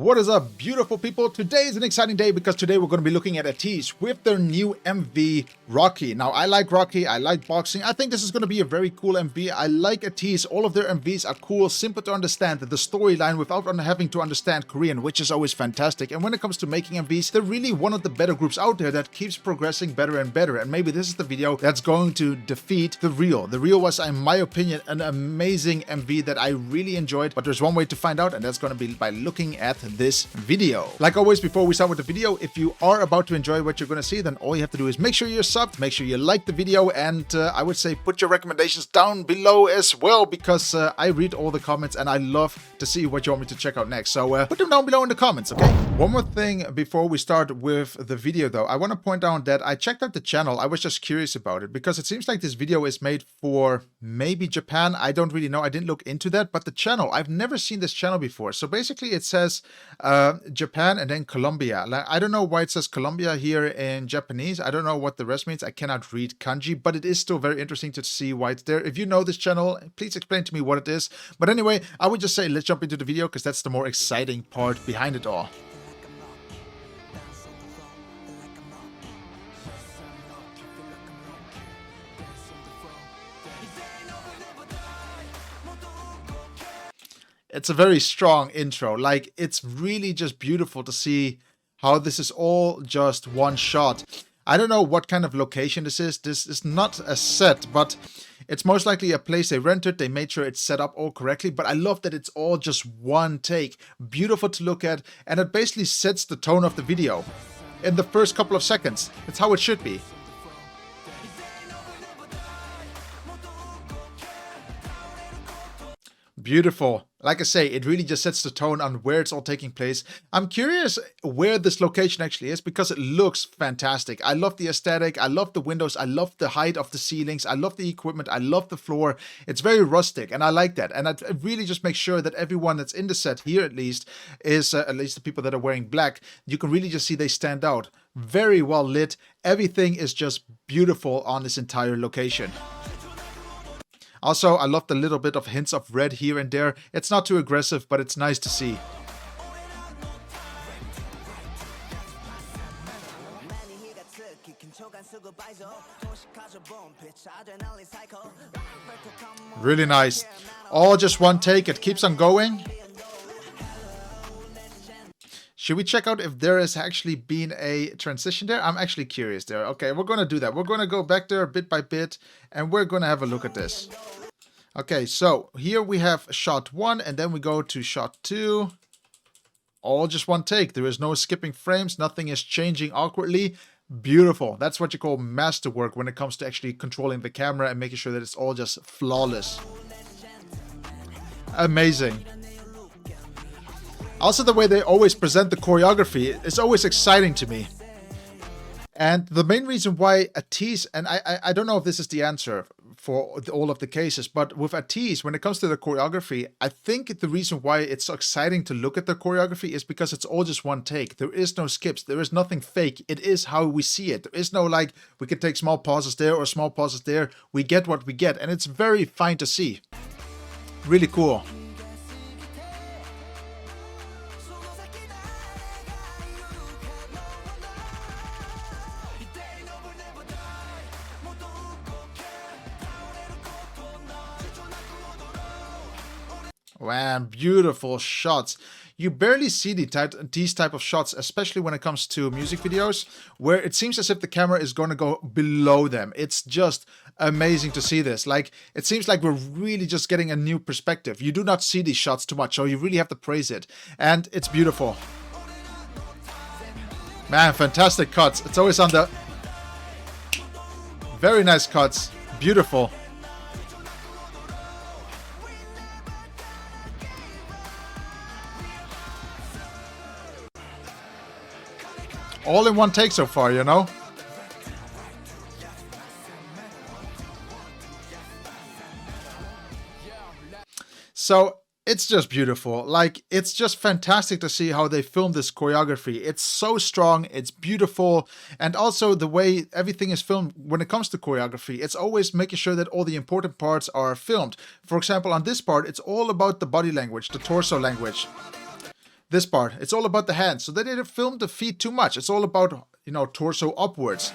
What is up, beautiful people? Today is an exciting day because today we're going to be looking at ATEEZ with their new MV, Rocky. Now, I like Rocky, I like boxing. I think this is going to be a very cool MV. I like ATEEZ. All of their MVs are cool, simple to understand the storyline without having to understand Korean, which is always fantastic. And when it comes to making MVs, they're really one of the better groups out there that keeps progressing better and better. And maybe this is the video that's going to defeat The Real. The Real was, in my opinion, an amazing MV that I really enjoyed. But there's one way to find out, and that's going to be by looking at this video. Like always, before we start with the video, if you are about to enjoy what you're going to see, then all you have to do is make sure you're subbed, make sure you like the video, and I would say put your recommendations down below as well, because I read all the comments and I love to see what you want me to check out next. So put them down below in the comments, okay? One more thing before we start with the video though, I want to point out that I checked out the channel. I was just curious about it because it seems like this video is made for maybe Japan. I don't really know. I didn't look into that, but the channel, I've never seen this channel before. So basically it says Japan and then Colombia. Like, I don't know why it says Colombia here in Japanese. I don't know what the rest means. I cannot read kanji, but it is still very interesting to see why it's there. If you know this channel, please explain to me what it is. But anyway, I would just say let's jump into the video because that's the more exciting part behind it all. It's a very strong intro. Like, it's really just beautiful to see how this is all just one shot. I don't know what kind of location this is. This is not a set, but it's most likely a place they rented. They made sure it's set up all correctly, but I love that it's all just one take. Beautiful to look at, and it basically sets the tone of the video in the first couple of seconds. It's how it should be. Beautiful. Like I say, it really just sets the tone on where it's all taking place. I'm curious where this location actually is because it looks fantastic. I love the aesthetic. I love the windows. I love the height of the ceilings. I love the equipment. I love the floor. It's very rustic and I like that. And it really just makes sure that everyone that's in the set here at least is, at least the people that are wearing black, you can really just see they stand out. Very well lit. Everything is just beautiful on this entire location. Also, I love the little bit of hints of red here and there. It's not too aggressive, but it's nice to see. Really nice. All just one take. It keeps on going. Should we check out if there has actually been a transition there? I'm actually curious there. Okay, we're going to do that. We're going to go back there bit by bit, and we're going to have a look at this. Okay, so here we have shot 1, and then we go to shot 2. All just one take. There is no skipping frames. Nothing is changing awkwardly. Beautiful. That's what you call masterwork when it comes to actually controlling the camera and making sure that it's all just flawless. Amazing. Also, the way they always present the choreography is always exciting to me. And the main reason why ATEEZ, and I don't know if this is the answer for all of the cases, but with ATEEZ, when it comes to the choreography, I think the reason why it's so exciting to look at the choreography is because it's all just one take. There is no skips. There is nothing fake. It is how we see it. There is no like, we can take small pauses there or small pauses there. We get what we get. And it's very fine to see. Really cool. Wow, beautiful shots. You barely see these type of shots, especially when it comes to music videos, where it seems as if the camera is going to go below them. It's just amazing to see this. Like, it seems like we're really just getting a new perspective. You do not see these shots too much, so you really have to praise it. And it's beautiful. Man, fantastic cuts. It's always on the... Very nice cuts. Beautiful. All in one take so far, you know? So it's just beautiful. Like, it's just fantastic to see how they filmed this choreography. It's so strong, it's beautiful, and also the way everything is filmed when it comes to choreography, it's always making sure that all the important parts are filmed. For example, on this part, it's all about the body language, the torso language. this part. It's all about the hands. So they didn't film the feet too much. It's all about, you know, torso upwards.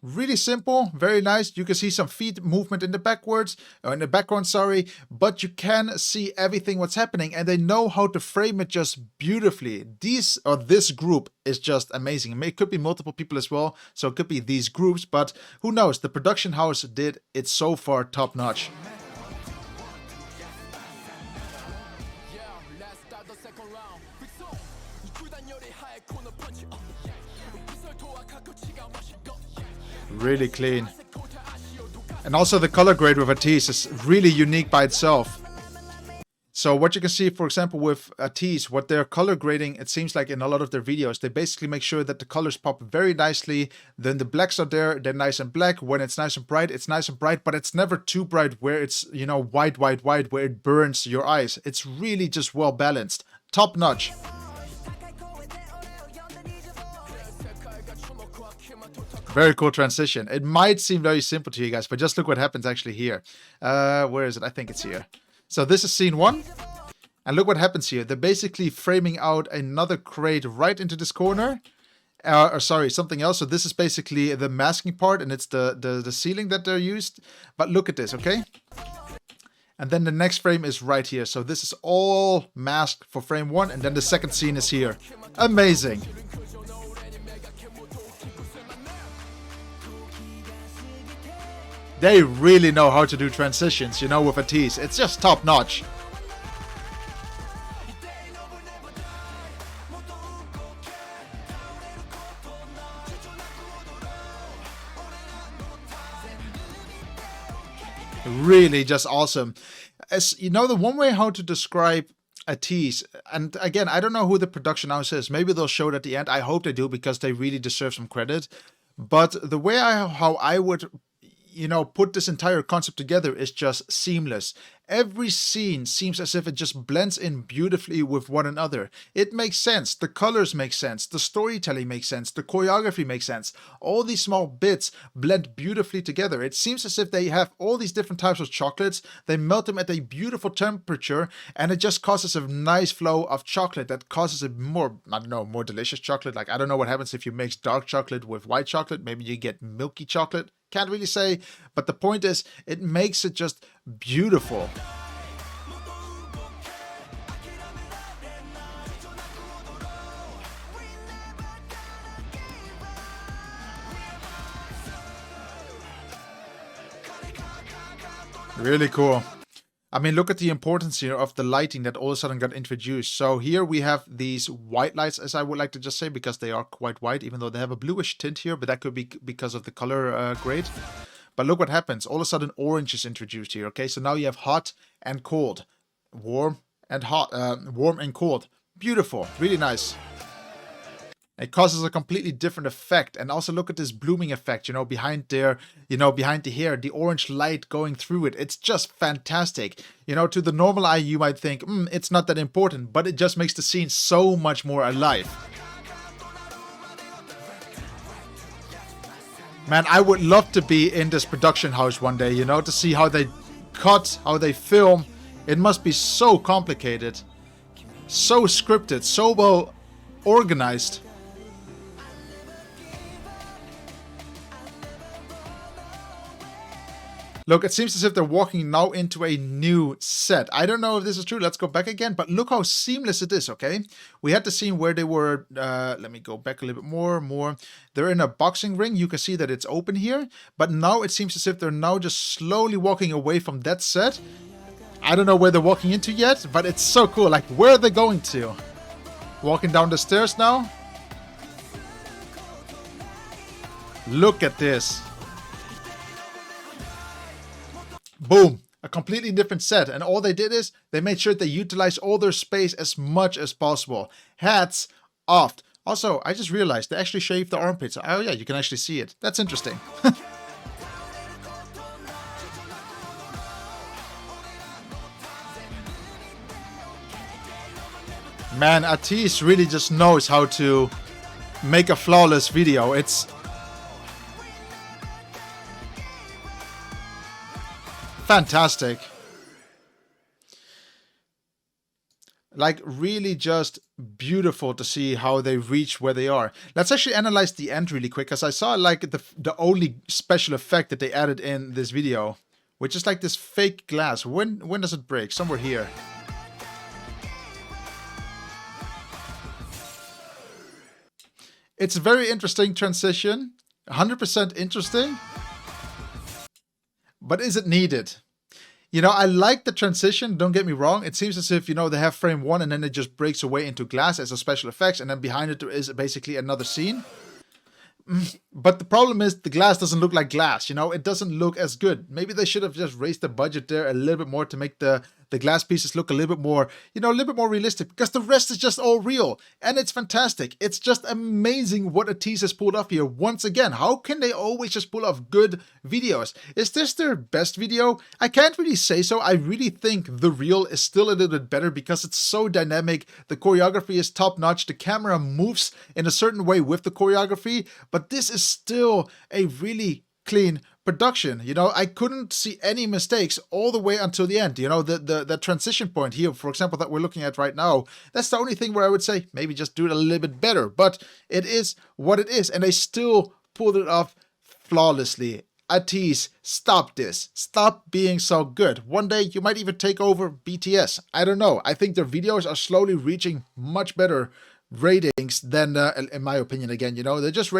Really simple, very nice. You can see some feet movement in the background, sorry, but you can see everything what's happening, and they know how to frame it just beautifully. This group is just amazing. It could be multiple people as well, so it could be these groups, but who knows? The production house did it so far top notch. Really clean. And also the color grade with ATEEZ is really unique by itself. So what you can see, for example, with ATEEZ, what they're color grading, it seems like in a lot of their videos, they basically make sure that the colors pop very nicely. Then the blacks are there, they're nice and black. When it's nice and bright, it's nice and bright, but it's never too bright where it's, you know, white, where it burns your eyes. It's really just well balanced. Top notch. Very cool transition. It might seem very simple to you guys, but just look what happens actually here. Where is it? I think it's here. So this is scene 1. And look what happens here. They're basically framing out another crate right into this corner. Or sorry, something else. So this is basically the masking part, and it's the ceiling that they're used. But look at this, okay? And then the next frame is right here. So this is all masked for frame 1, and then the second scene is here. Amazing. They really know how to do transitions, you know, with ATEEZ. It's just top notch. Really just awesome. As you know, the one way how to describe ATEEZ, and again, I don't know who the production house is. Maybe they'll show it at the end. I hope they do, because they really deserve some credit. But the way how I would, you know, put this entire concept together is just seamless. Every scene seems as if it just blends in beautifully with one another. It makes sense. The colors make sense. The storytelling makes sense. The choreography makes sense. All these small bits blend beautifully together. It seems as if they have all these different types of chocolates. They melt them at a beautiful temperature, and it just causes a nice flow of chocolate that causes a more, I don't know, more delicious chocolate. Like, I don't know what happens if you mix dark chocolate with white chocolate. Maybe you get milky chocolate. Can't really say, but the point is, it makes it just beautiful. Really cool. I mean, look at the importance here of the lighting that all of a sudden got introduced. So here we have these white lights, as I would like to just say, because they are quite white, even though they have a bluish tint here, but that could be because of the color grade. But look what happens. All of a sudden, orange is introduced here, okay? So now you have hot and cold. Warm and hot. Warm and cold. Beautiful. Really nice. It causes a completely different effect. And also look at this blooming effect, you know, behind there, you know, behind the hair, the orange light going through it. It's just fantastic. You know, to the normal eye, you might think, it's not that important, but it just makes the scene so much more alive. Man, I would love to be in this production house one day, you know, to see how they cut, how they film. It must be so complicated, so scripted, so well organized. Look, it seems as if they're walking now into a new set. I don't know if this is true. Let's go back again. But look how seamless it is, okay? We had the scene where they were... let me go back a little bit more. They're in a boxing ring. You can see that it's open here. But now it seems as if they're now just slowly walking away from that set. I don't know where they're walking into yet, but it's so cool. Like, where are they going to? Walking down the stairs now? Look at this. Boom, a completely different set. And all they did is they made sure they utilize all their space as much as possible. Hats off. Also, I just realized they actually shaved the armpits. Oh yeah, you can actually see it. That's interesting. Man, ATEEZ really just knows how to make a flawless video. It's fantastic. Like really just beautiful to see how they reach where they are. Let's actually analyze the end really quick, because I saw like the only special effect that they added in this video, which is like this fake glass. When does it break? Somewhere here. It's a very interesting transition, 100% interesting, but is it needed? You know, I like the transition, don't get me wrong. It seems as if, you know, they have frame one and then it just breaks away into glass as a special effects, and then behind it there is basically another scene. But the problem is the glass doesn't look like glass, you know, it doesn't look as good. Maybe they should have just raised the budget there a little bit more to make the glass pieces look a little bit more, you know, a little bit more realistic, because the rest is just all real and it's fantastic. It's just amazing what ATEEZ has pulled off here once again. How can they always just pull off good videos? Is this their best video? I can't really say so. I really think the reel is still a little bit better because it's so dynamic. The choreography is top notch. The camera moves in a certain way with the choreography, but this is still a really clean production. You know, I couldn't see any mistakes all the way until the end. You know, the transition point here, for example, that we're looking at right now, that's the only thing where I would say maybe just do it a little bit better, but it is what it is, and they still pulled it off flawlessly. ATEEZ, stop this. Stop being so good. One day you might even take over BTS. I don't know. I think their videos are slowly reaching much better ratings than in my opinion. Again, you know, they're just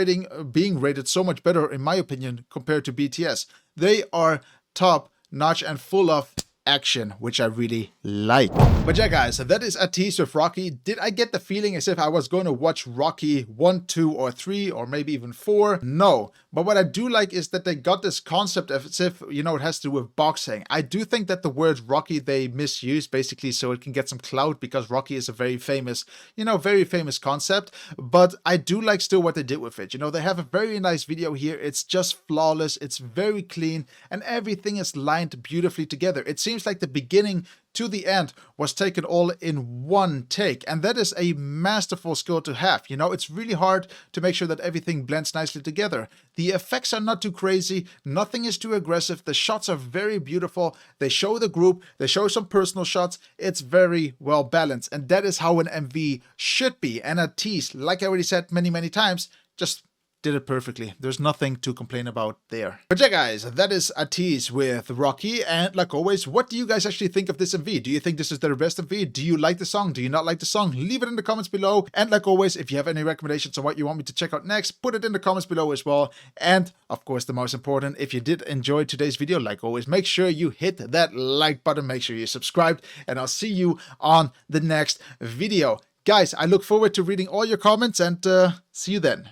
being rated so much better in my opinion compared to BTS. They are top notch and full of action, which I really like. But yeah, guys, that is ATEEZ with Rocky. Did I get the feeling as if I was going to watch Rocky 1, 2, or 3, or maybe even 4? No. But what I do like is that they got this concept as if, you know, it has to do with boxing. I do think that the word Rocky they misuse basically so it can get some clout, because Rocky is a very famous, you know, very famous concept. But I do like still what they did with it. You know, they have a very nice video here. It's just flawless. It's very clean and everything is lined beautifully together. It seems like the beginning to the end was taken all in one take, and that is a masterful skill to have. You know, it's really hard to make sure that everything blends nicely together. The effects are not too crazy, nothing is too aggressive, the shots are very beautiful, they show the group, they show some personal shots, it's very well balanced, and that is how an MV should be. And ATEEZ, like I already said many times, just did it perfectly. There's nothing to complain about there. But yeah, guys, that is ATEEZ with Rocky. And like always, what do you guys actually think of this MV? Do you think this is their best MV? Do you like the song? Do you not like the song? Leave it in the comments below. And like always, if you have any recommendations on what you want me to check out next, put it in the comments below as well. And of course, the most important, if you did enjoy today's video, like always, make sure you hit that like button, make sure you're subscribed, and I'll see you on the next video. Guys, I look forward to reading all your comments, and see you then.